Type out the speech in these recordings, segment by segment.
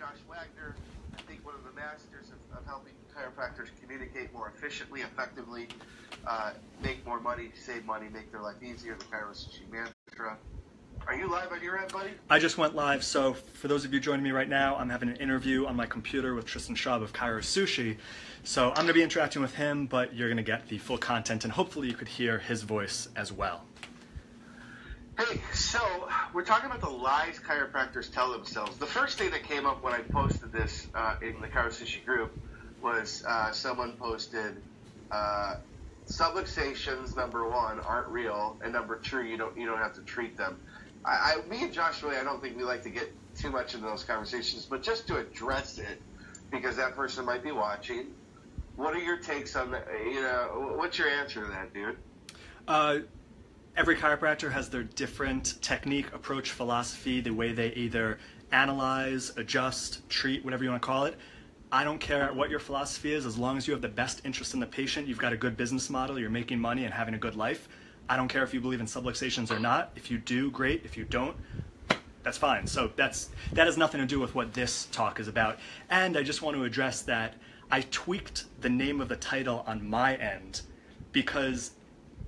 Josh Wagner, I think one of the masters of helping chiropractors communicate more efficiently, effectively, make more money, save money, make their life easier, the chiros mantra. Are you live on your end, buddy? I just went live, so for those of you joining me right now, I'm having an interview on my computer with Tristan Schwab of Chiros Sushi. So I'm going to be interacting with him, but you're going to get the full content, and hopefully you could hear his voice as well. Hey, so we're talking about the lies chiropractors tell themselves. The first thing that came up when I posted this in the Chiros Sushi group was someone posted subluxations, number one, aren't real, and number two, you don't have to treat them. Me and Josh, really, I don't think we like to get too much into those conversations, but just to address it, because that person might be watching, what are your takes on that? What's your answer to that, dude? Every chiropractor has their different technique, approach, philosophy, the way they either analyze, adjust, treat, whatever you want to call it. I don't care what your philosophy is, as long as you have the best interest in the patient, you've got a good business model, you're making money and having a good life. I don't care if you believe in subluxations or not. If you do, great. If you don't, that's fine. So that has nothing to do with what this talk is about. And I just want to address that I tweaked the name of the title on my end because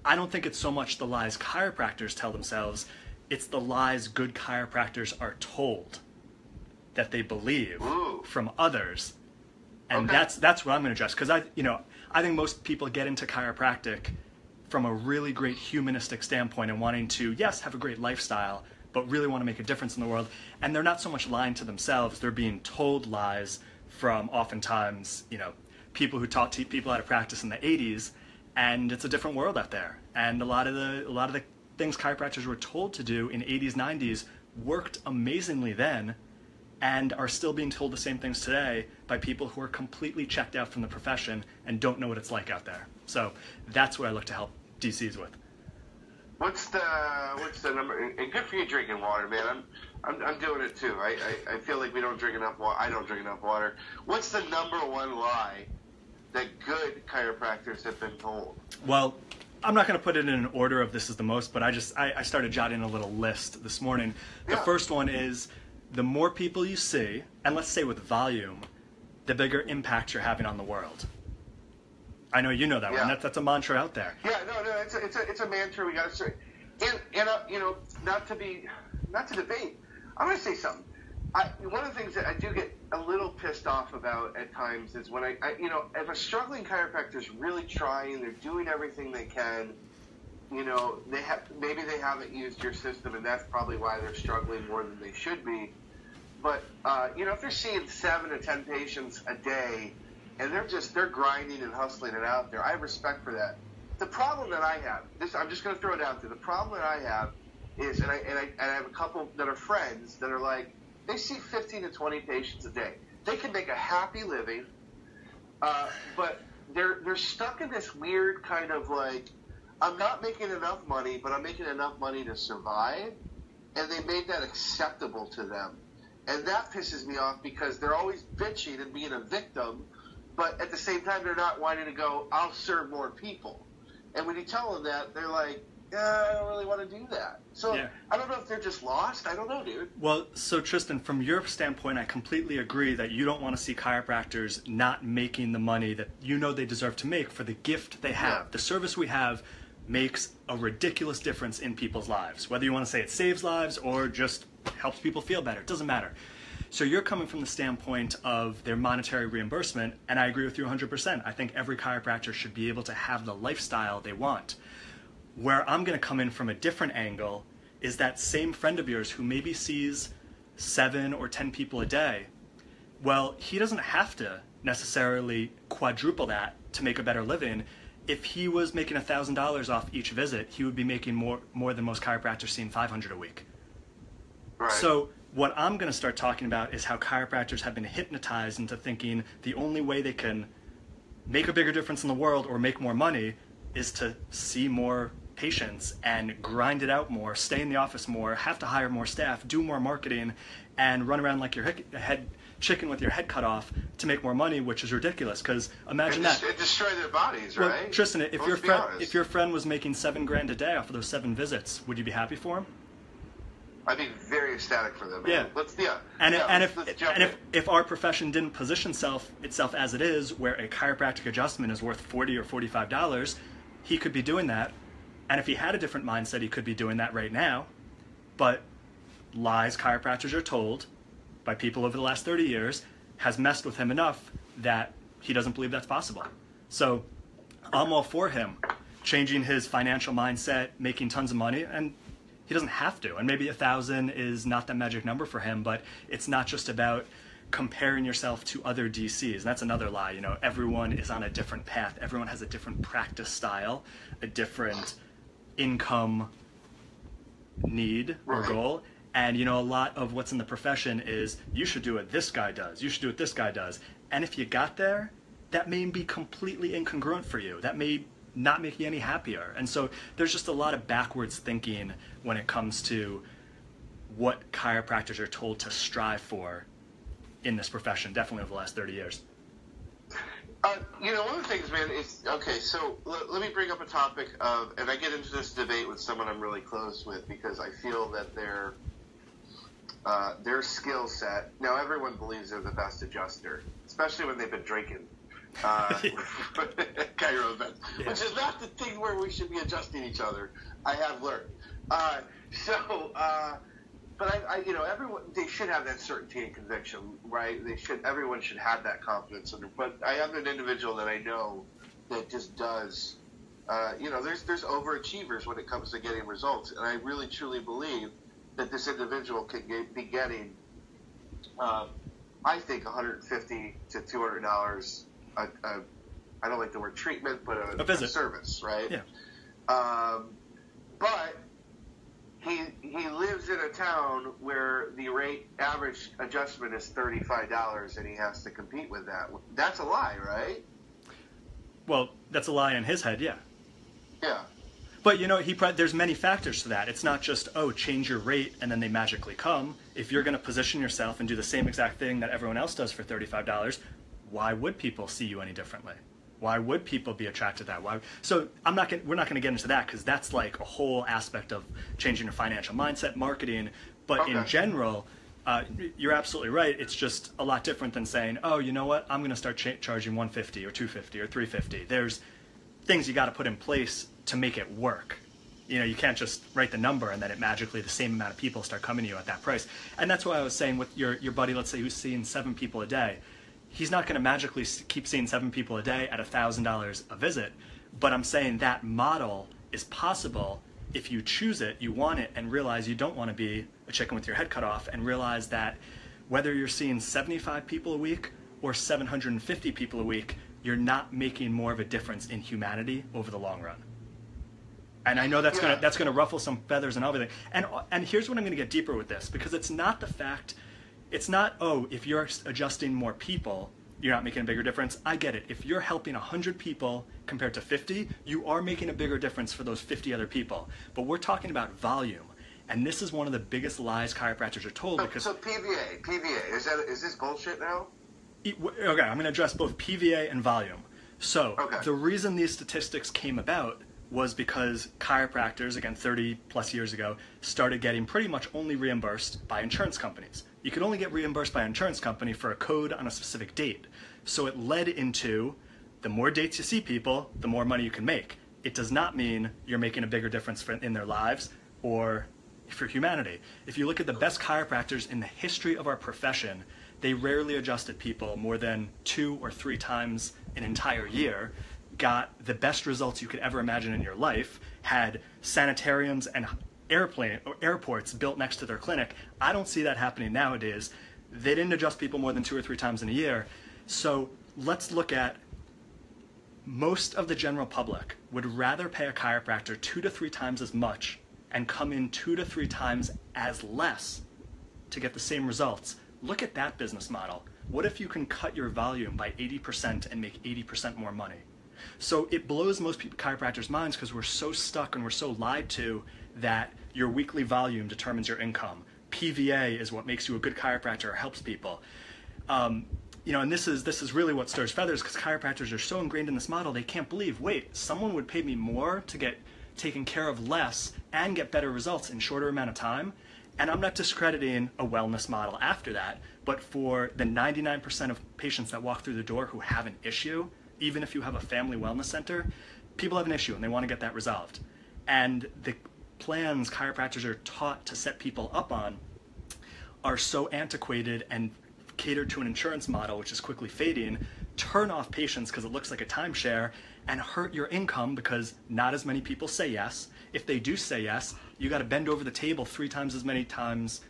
I don't think it's so much the lies chiropractors tell themselves, it's the lies good chiropractors are told that they believe from others. And okay. that's what I'm going to address, because I think most people get into chiropractic from a really great humanistic standpoint and wanting to, yes, have a great lifestyle, but really want to make a difference in the world. And they're not so much lying to themselves, they're being told lies from oftentimes, people who taught people how to practice in the 80s, and it's a different world out there. And a lot of the things chiropractors were told to do in 80s, 90s worked amazingly then, and are still being told the same things today by people who are completely checked out from the profession and don't know what it's like out there. So that's what I look to help DCs with. What's the number? And good for you drinking water, man. I'm doing it too. I feel like we don't drink enough water. I don't drink enough water. What's the number one lie that good chiropractors have been told? Well, I'm not going to put it in an order of this is the most, but I started jotting a little list this morning. The first one is, the more people you see, and let's say with volume, the bigger impact you're having on the world. I know you know that one. That's a mantra out there. Yeah, no, it's a mantra we got to say. And not to debate. I'm going to say something. One of the things that I do get a little pissed off about at times is when if a struggling chiropractor is really trying, they're doing everything they can, maybe they haven't used your system, and that's probably why they're struggling more than they should be. But if they're seeing 7 to 10 patients a day, and they're grinding and hustling it out there, I have respect for that. The problem that I have, I'm just going to throw it out there. The problem that I have is, and I have a couple that are friends that are like, they see 15 to 20 patients a day. They can make a happy living, but they're stuck in this weird kind of like, I'm not making enough money, but I'm making enough money to survive, and they made that acceptable to them. And that pisses me off because they're always bitching and being a victim, but at the same time they're not wanting to go, I'll serve more people. And when you tell them that, they're like, I don't really want to do that. So I don't know if they're just lost. I don't know, dude. Well, so Tristan, from your standpoint, I completely agree that you don't want to see chiropractors not making the money that they deserve to make for the gift they have. The service we have makes a ridiculous difference in people's lives. Whether you want to say it saves lives or just helps people feel better, it doesn't matter. So you're coming from the standpoint of their monetary reimbursement, and I agree with you 100%. I think every chiropractor should be able to have the lifestyle they want. Where I'm going to come in from a different angle is that same friend of yours who maybe sees 7 or 10 people a day. Well, he doesn't have to necessarily quadruple that to make a better living. If he was making $1,000 off each visit, he would be making more than most chiropractors seeing $500 a week. Right. So what I'm going to start talking about is how chiropractors have been hypnotized into thinking the only way they can make a bigger difference in the world or make more money is to see more patients and grind it out more, stay in the office more, have to hire more staff, do more marketing, and run around like your head chicken with your head cut off to make more money, which is ridiculous. Because imagine that. It destroy their bodies, right? Well, Tristan, if your friend was making $7,000 a day off of those 7 visits, would you be happy for him? I'd be very ecstatic for them. Yeah. Let's jump in. If our profession didn't position itself as it is, where a chiropractic adjustment is worth $40 or $45, he could be doing that. And if he had a different mindset, he could be doing that right now. But lies chiropractors are told by people over the last 30 years has messed with him enough that he doesn't believe that's possible. So I'm all for him changing his financial mindset, making tons of money, and he doesn't have to. And maybe 1,000 is not the magic number for him, but it's not just about comparing yourself to other DCs. And that's another lie. Everyone is on a different path. Everyone has a different practice style, a different income need or goal. And a lot of what's in the profession is you should do what this guy does. You should do what this guy does. And if you got there, that may be completely incongruent for you. That may not make you any happier. And so there's just a lot of backwards thinking when it comes to what chiropractors are told to strive for in this profession, definitely over the last 30 years. One of the things, man, is, okay, so let me bring up a topic of, and I get into this debate with someone I'm really close with because I feel that their skill set, now everyone believes they're the best adjuster, especially when they've been drinking. Chiro events, which is not the thing where we should be adjusting each other. I have learned. But everyone, they should have that certainty and conviction, right? Everyone should have that confidence. But I am an individual that I know that just does. There's overachievers when it comes to getting results, and I really truly believe that this individual could be getting, I think, $150 to $200. I don't like the word treatment, but a service, right? Yeah. But he lives in a town where the average adjustment is $35, and he has to compete with that. That's a lie, right? Well, that's a lie in his head, yeah. Yeah. But there's many factors to that. It's not just, change your rate and then they magically come. If you're going to position yourself and do the same exact thing that everyone else does for $35, why would people see you any differently? Why would people be attracted to that? So we're not going to get into that because that's like a whole aspect of changing your financial mindset, marketing. But in general, you're absolutely right. It's just a lot different than saying, you know what? I'm going to start charging $150 or $250 or $350. There's things you got to put in place to make it work. You can't just write the number and then it magically the same amount of people start coming to you at that price. And that's why I was saying with your buddy, let's say who's seeing 7 people a day, he's not going to magically keep seeing 7 people a day at $1,000 a visit. But I'm saying that model is possible if you choose it, you want it, and realize you don't want to be a chicken with your head cut off, and realize that whether you're seeing 75 people a week or 750 people a week, you're not making more of a difference in humanity over the long run. And I know that's gonna ruffle some feathers and everything. And here's what I'm gonna get deeper with this, because it's not the fact, it's not, if you're adjusting more people, you're not making a bigger difference. I get it. If you're helping 100 people compared to 50, you are making a bigger difference for those 50 other people. But we're talking about volume. And this is one of the biggest lies chiropractors are told. So PVA, is this bullshit now? Okay, I'm going to address both PVA and volume. So the reason these statistics came about was because chiropractors, again, 30 plus years ago, started getting pretty much only reimbursed by insurance companies. You could only get reimbursed by an insurance company for a code on a specific date. So it led into the more dates you see people, the more money you can make. It does not mean you're making a bigger difference in their lives or for humanity. If you look at the best chiropractors in the history of our profession, they rarely adjusted people more than 2 or 3 times an entire year, got the best results you could ever imagine in your life, had sanitariums and airports built next to their clinic. I don't see that happening nowadays. They didn't adjust people more than 2 or 3 times in a year. So let's look at most of the general public would rather pay a chiropractor 2 to 3 times as much and come in 2 to 3 times as less to get the same results. Look at that business model. What if you can cut your volume by 80% and make 80% more money? So it blows most chiropractors' minds because we're so stuck and we're so lied to that your weekly volume determines your income. PVA is what makes you a good chiropractor or helps people. And this is really what stirs feathers, because chiropractors are so ingrained in this model, they can't believe, wait, someone would pay me more to get taken care of less and get better results in shorter amount of time. And I'm not discrediting a wellness model after that, but for the 99% of patients that walk through the door who have an issue, even if you have a family wellness center, people have an issue and they want to get that resolved. And the plans chiropractors are taught to set people up on are so antiquated and catered to an insurance model, which is quickly fading, turn off patients because it looks like a timeshare, and hurt your income because not as many people say yes. If they do say yes, you got to bend over the table three times as many times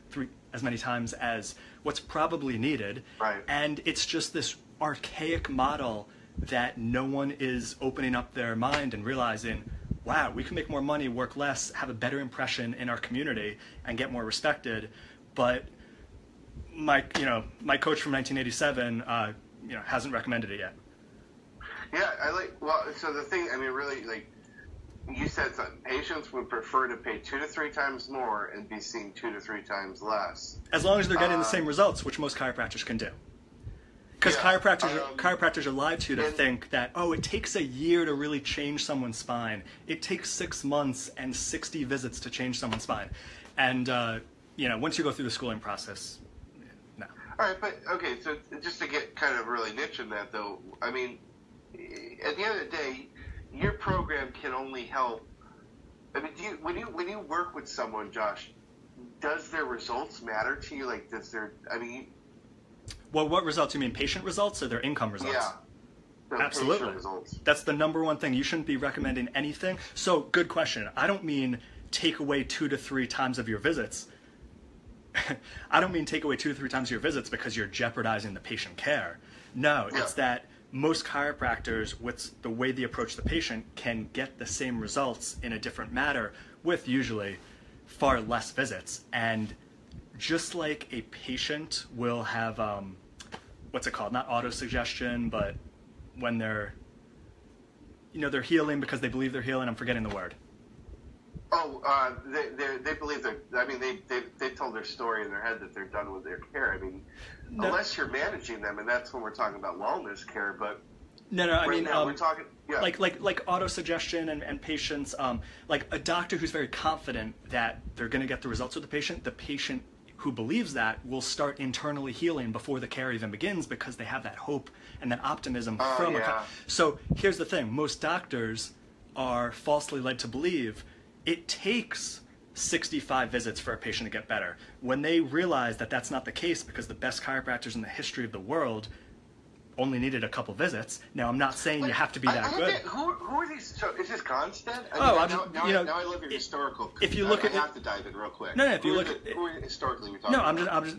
as what's probably needed. Right. And it's just this archaic model that no one is opening up their mind and realizing, wow, we can make more money, work less, have a better impression in our community, and get more respected. But my coach from 1987, hasn't recommended it yet. Yeah, so the thing, I mean, really, like, you said something. Patients would prefer to pay 2 to 3 times more and be seen 2 to 3 times less. As long as they're getting the same results, which most chiropractors can do. Because chiropractors are lied to think that, it takes a year to really change someone's spine. It takes 6 months and 60 visits to change someone's spine. And, once you go through the schooling process, no. All right, but, okay, so just to get kind of really niche in that, though, I mean, at the end of the day, your program can only help. I mean, when you work with someone, Josh, does their results matter to you? Like, Well, what results? You mean patient results or their income results? Yeah. Absolutely. Patient results. That's the number one thing. You shouldn't be recommending anything. So, good question. I don't mean take away 2 to 3 times of your visits. I don't mean take away 2 to 3 times of your visits because you're jeopardizing the patient care. No, it's that most chiropractors, with the way they approach the patient, can get the same results in a different manner with usually far less visits. And just like a patient will have, what's it called? Not auto-suggestion, but when they're healing because they believe they're healing. I'm forgetting the word. They believe they're. I mean, they told their story in their head that they're done with their care. I mean, unless you're managing them, and that's when we're talking about wellness care. But we're talking like auto-suggestion and patients. Like a doctor who's very confident that they're going to get the results with the patient who believes that will start internally healing before the care even begins because they have that hope and that optimism from So here's the thing: most doctors are falsely led to believe it takes 65 visits for a patient to get better. When they realize that that's not the case because the best chiropractors in the history of the world only needed a couple visits. Now, I'm not saying you have to be that good. Who are these? So is this Gonstead? Now I love your historical. If you look I have to dive in real quick. No, if you look at who historically we talking about. I'm just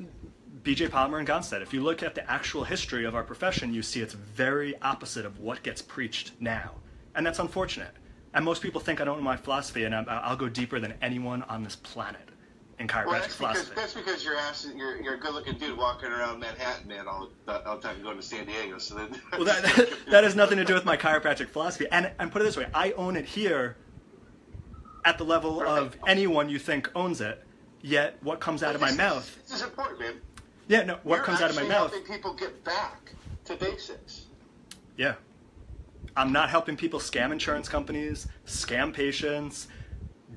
BJ Palmer and Gonstead. If you look at the actual history of our profession, you see it's very opposite of what gets preached now, and that's unfortunate. And most people think I don't know my philosophy, and I'll go deeper than anyone on this planet in chiropractic philosophy. That's because you're a good-looking dude walking around Manhattan, man, all the time going to San Diego. So well, that has nothing to do with my chiropractic philosophy. And put it this way, I own it here at the level of anyone you think owns it. Yet what comes out of my mouth? This is important, man. Yeah, no. What comes out of my mouth? You're actually helping people get back to basics. Yeah. I'm not helping people scam insurance companies, scam patients,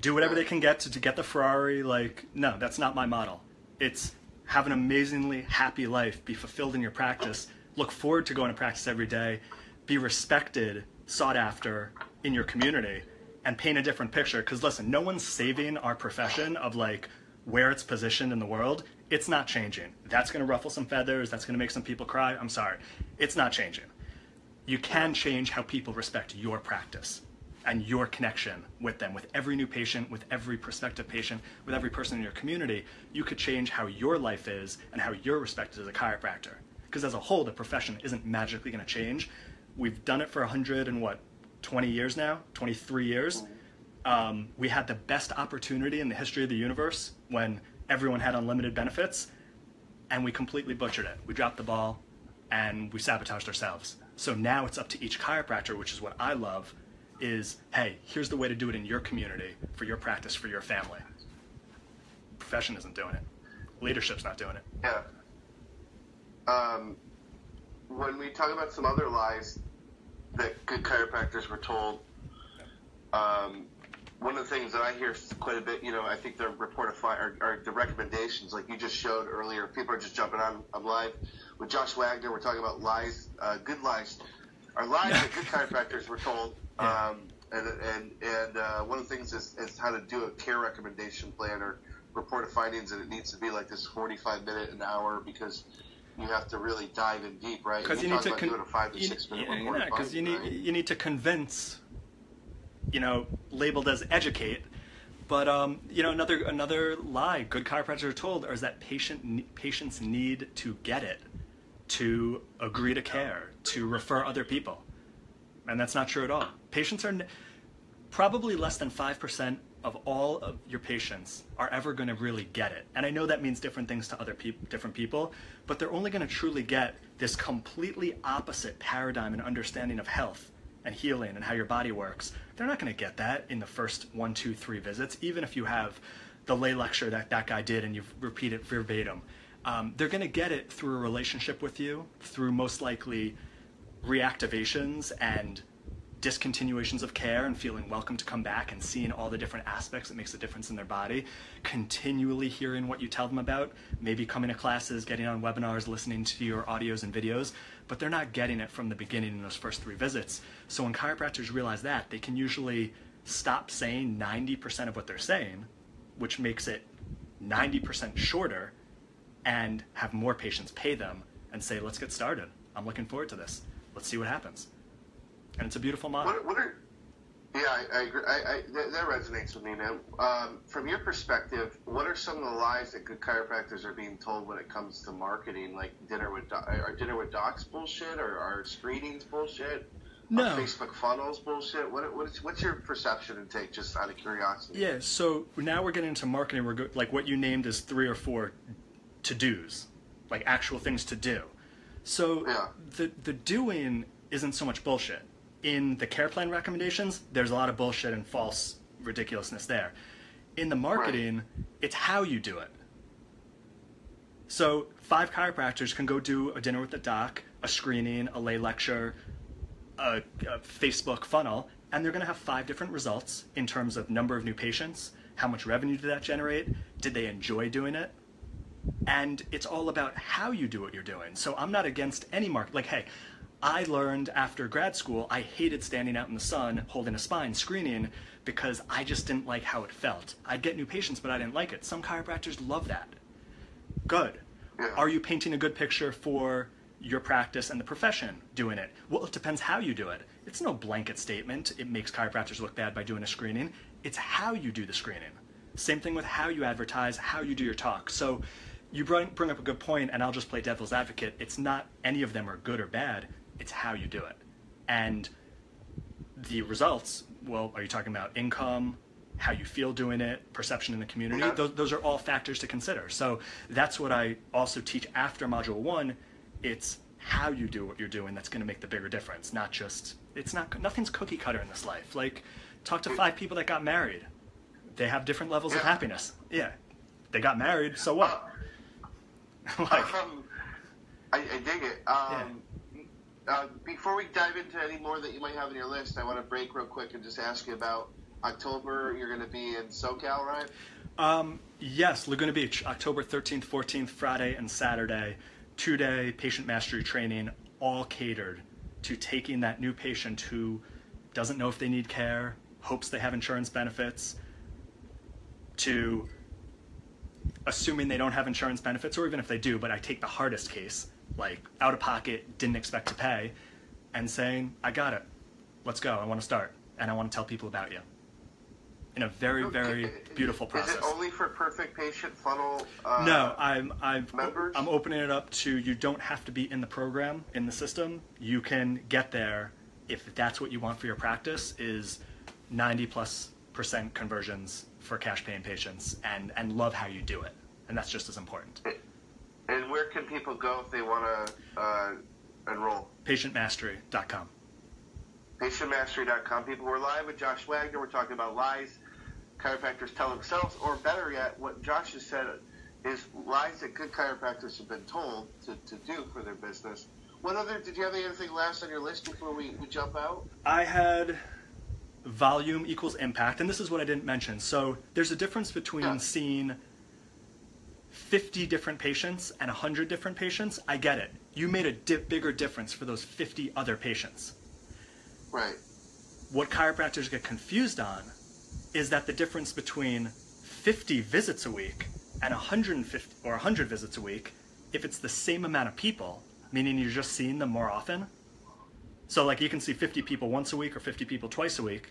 do whatever they can get to get the Ferrari. Like, no, that's not my model. It's have an amazingly happy life, be fulfilled in your practice, look forward to going to practice every day, be respected, sought after in your community, and paint a different picture. Because listen, no one's saving our profession of like where it's positioned in the world. It's not changing. That's going to ruffle some feathers. That's going to make some people cry. I'm sorry. It's not changing. You can change how people respect your practice and your connection with them. With every new patient, with every prospective patient, with every person in your community, you could change how your life is and how you're respected as a chiropractor. Because as a whole, the profession isn't magically going to change. We've done it for 20 years now, 23 years. We had the best opportunity in the history of the universe when everyone had unlimited benefits, and we completely butchered it. We dropped the ball, and we sabotaged ourselves. So now it's up to each chiropractor, which is what I love, is, hey, here's the way to do it in your community, for your practice, for your family. Profession isn't doing it. Leadership's not doing it. Yeah. When we talk about some other lies that good chiropractors were told, one of the things that I hear quite a bit, I think the report of fire or the recommendations, like you just showed earlier, people are just jumping on. I'm live with Josh Wagner. We're talking about lies, good lies. Our lies that good chiropractors were told. Yeah. And one of the things is how to do a care recommendation plan or report of findings, and it needs to be like this 45-minute, an hour, because you have to really dive in deep, right? Because you need to doing a 5 to 6 minute report. Because you need to convince, labeled as educate. But another lie good chiropractors are told is that patients need to get it, to agree to care, to refer other people, and that's not true at all. Patients are probably less than 5% of all of your patients are ever going to really get it. And I know that means different things to different people, but they're only going to truly get this completely opposite paradigm and understanding of health and healing and how your body works. They're not going to get that in the first 1, 2, 3 visits, even if you have the lay lecture that guy did and you repeat it verbatim. They're going to get it through a relationship with you, through most likely reactivations and discontinuations of care and feeling welcome to come back and seeing all the different aspects that makes a difference in their body, continually hearing what you tell them about, maybe coming to classes, getting on webinars, listening to your audios and videos, but they're not getting it from the beginning in those first 3 visits. So when chiropractors realize that, they can usually stop saying 90% of what they're saying, which makes it 90% shorter, and have more patients pay them and say, let's get started. I'm looking forward to this. Let's see what happens. And it's a beautiful model. I agree. That resonates with me, man. From your perspective, what are some of the lies that good chiropractors are being told when it comes to marketing, like dinner with docs bullshit, or our screenings bullshit? No. Facebook funnels bullshit? What's your perception and take, just out of curiosity? Yeah, so now we're getting into marketing. Like what you named is 3 or 4 to-dos, like actual things to do. So yeah. the doing isn't so much bullshit. In the care plan recommendations, there's a lot of bullshit and false ridiculousness there. In the marketing, it's how you do it. So 5 chiropractors can go do a dinner with the doc, a screening, a lay lecture, a Facebook funnel, and they're going to have 5 different results in terms of number of new patients, how much revenue did that generate, did they enjoy doing it, and it's all about how you do what you're doing. So I'm not against any market. Like, hey, I learned after grad school, I hated standing out in the sun holding a spine screening because I just didn't like how it felt. I'd get new patients, but I didn't like it. Some chiropractors love that. Good. Yeah. Are you painting a good picture for your practice and the profession doing it? Well, it depends how you do it. It's no blanket statement. It makes chiropractors look bad by doing a screening. It's how you do the screening. Same thing with how you advertise, how you do your talk. So you bring up a good point, and I'll just play devil's advocate. It's not any of them are good or bad. It's how you do it. And the results, well, are you talking about income, how you feel doing it, perception in the community? Yeah. Those are all factors to consider. So that's what I also teach after Module 1. It's how you do what you're doing that's going to make the bigger difference, not just, nothing's cookie cutter in this life. Like, talk to 5 people that got married. They have different levels of happiness. Yeah. They got married, so what? I dig it. Before we dive into any more that you might have on your list, I want to break real quick and just ask you about October. You're going to be in SoCal, right? Yes, Laguna Beach, October 13th, 14th, Friday and Saturday, 2-day patient mastery training, all catered to taking that new patient who doesn't know if they need care, hopes they have insurance benefits, to assuming they don't have insurance benefits, or even if they do, but I take the hardest case, like out of pocket, didn't expect to pay, and saying, I got it, let's go, I want to start, and I want to tell people about you. In a very, very beautiful process. Is it only for perfect patient funnel No, members? I'm opening it up to, you don't have to be in the program, in the system. You can get there if that's what you want for your practice, is 90+% conversions for cash paying patients, and love how you do it. And that's just as important. And where can people go if they want to enroll? Patientmastery.com. Patientmastery.com. People, we're live with Josh Wagner. We're talking about lies chiropractors tell themselves, or better yet, what Josh has said is lies that good chiropractors have been told to do for their business. Did you have anything last on your list before we jump out? I had volume equals impact, and this is what I didn't mention. So there's a difference between seeing 50 different patients and 100 different patients. I get it. You made a bigger difference for those 50 other patients. Right. What chiropractors get confused on is that the difference between 50 visits a week and 150 or 100 visits a week, if it's the same amount of people, meaning you're just seeing them more often. So like you can see 50 people once a week or 50 people twice a week.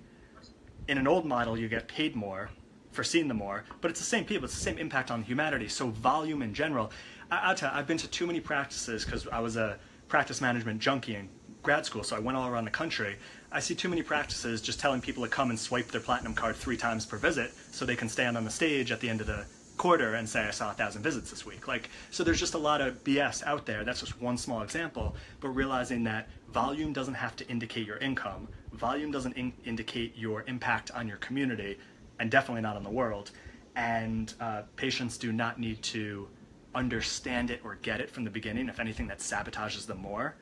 In an old model, you get paid more for seeing them more, but it's the same people, it's the same impact on humanity. So volume in general, I'll tell you, I've been to too many practices because I was a practice management junkie in grad school, so I went all around the country. I see too many practices just telling people to come and swipe their platinum card 3 times per visit so they can stand on the stage at the end of the quarter and say, I saw 1,000 visits this week. Like, so there's just a lot of BS out there. That's just one small example, but realizing that volume doesn't have to indicate your income. Volume doesn't indicate your impact on your community, and definitely not on the world. And patients do not need to understand it or get it from the beginning. If anything, that sabotages them more.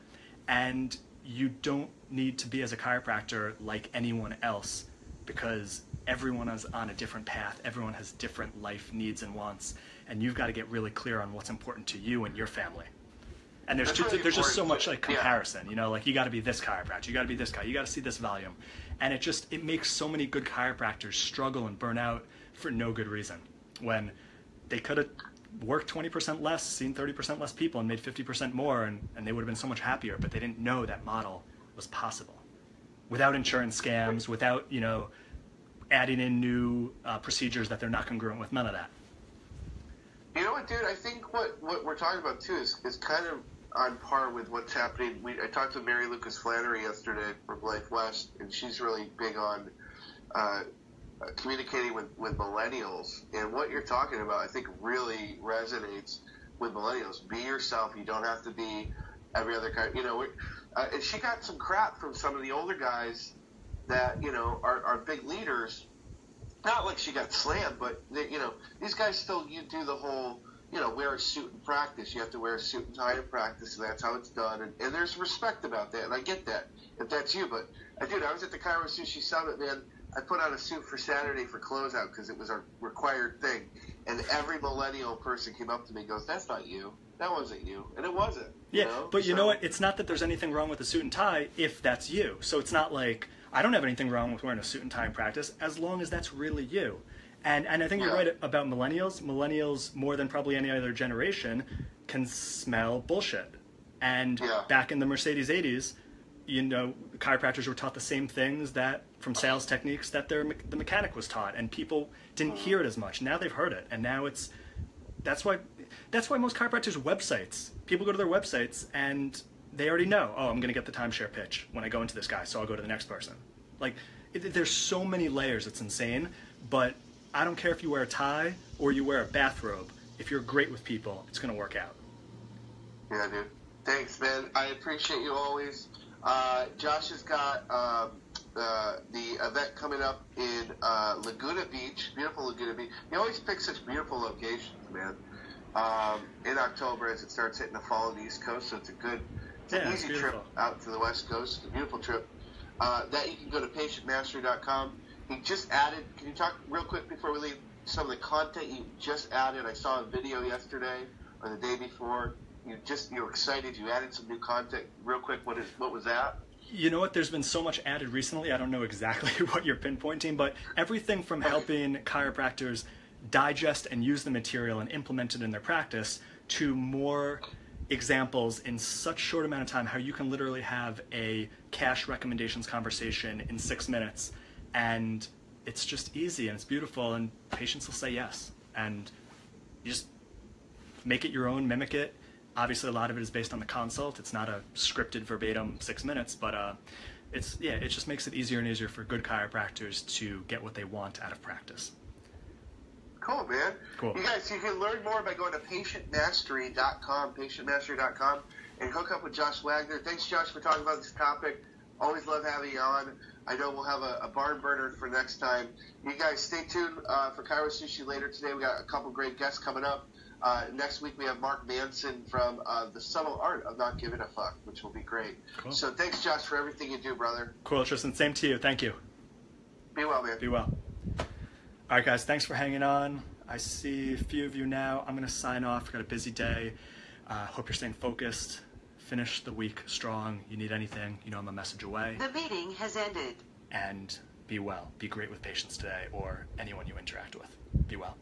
And you don't need to be, as a chiropractor, like anyone else, because everyone is on a different path. Everyone has different life needs and wants, and you've got to get really clear on what's important to you and your family. And there's just so much like comparison, you know, like you got to be this chiropractor, you got to be this guy, you got to see this volume, and it makes so many good chiropractors struggle and burn out for no good reason, when they could have worked 20% less, seen 30% less people, and made 50% more, and they would have been so much happier. But they didn't know that model was possible without insurance scams, without, you know, adding in new procedures that they're not congruent with, none of that. You know what, dude? I think what we're talking about too is kind of on par with what's happening. I talked to Mary Lucas Flannery yesterday from Life West, and she's really big on communicating with millennials. And what you're talking about, I think, really resonates with millennials. Be yourself. You don't have to be every other kind. You know, and she got some crap from some of the older guys that, you know, are big leaders. Not like she got slammed, but you know, these guys still, you do the whole, you know, wear a suit in practice. You have to wear a suit and tie in practice, and that's how it's done. And there's respect about that, and I get that if that's you. But dude, I was at the Cairo Sushi Summit, man. I put on a suit for Saturday for closeout because it was a required thing, and every millennial person came up to me and goes, "That's not you. That wasn't you," and it wasn't. Yeah, you know? but you know what? It's not that there's anything wrong with a suit and tie if that's you. So it's not like, I don't have anything wrong with wearing a suit and tie in practice as long as that's really you. And I think you're right about millennials. Millennials, more than probably any other generation, can smell bullshit. And back in the Mercedes 80s, you know, chiropractors were taught the same things that from sales techniques that the mechanic was taught, and people didn't hear it as much. Now they've heard it, and now that's why most chiropractors' websites, people go to their websites and they already know, oh, I'm going to get the timeshare pitch when I go into this guy, so I'll go to the next person. Like, there's so many layers, it's insane. But I don't care if you wear a tie or you wear a bathrobe. If you're great with people, it's going to work out. Yeah, dude. Thanks, man. I appreciate you always. Josh has got the event coming up in Laguna Beach, beautiful Laguna Beach. He always picks such beautiful locations, man. In October as it starts hitting the fall on the East Coast, so it's an easy trip out to the West Coast. It's a beautiful trip. That you can go to patientmastery.com. He just added, can you talk real quick before we leave, some of the content you just added? I saw a video yesterday or the day before. You're excited. You added some new content. Real quick, what was that? You know what? There's been so much added recently. I don't know exactly what you're pinpointing, but everything from helping chiropractors digest and use the material and implement it in their practice to more examples in such short amount of time, how you can literally have a cash recommendations conversation in 6 minutes, and it's just easy and it's beautiful, and patients will say yes, and you just make it your own, mimic it. Obviously, a lot of it is based on the consult. It's not a scripted verbatim 6 minutes, but it just makes it easier and easier for good chiropractors to get what they want out of practice. Cool, man. Cool. You guys, you can learn more by going to patientmastery.com, and hook up with Josh Wagner. Thanks, Josh, for talking about this topic. Always love having you on. I know we'll have a barn burner for next time. You guys stay tuned for Cairo Sushi later today. We got a couple great guests coming up. Next week we have Mark Manson from The Subtle Art of Not Giving a Fuck, which will be great. Cool. So thanks, Josh, for everything you do, brother. Cool, Tristan. Same to you. Thank you. Be well, man. Be well. All right, guys, thanks for hanging on. I see a few of you now. I'm going to sign off. We've got a busy day. Hope you're staying focused. Finish the week strong. You need anything, you know I'm a message away. The meeting has ended. And be well. Be great with patients today or anyone you interact with. Be well.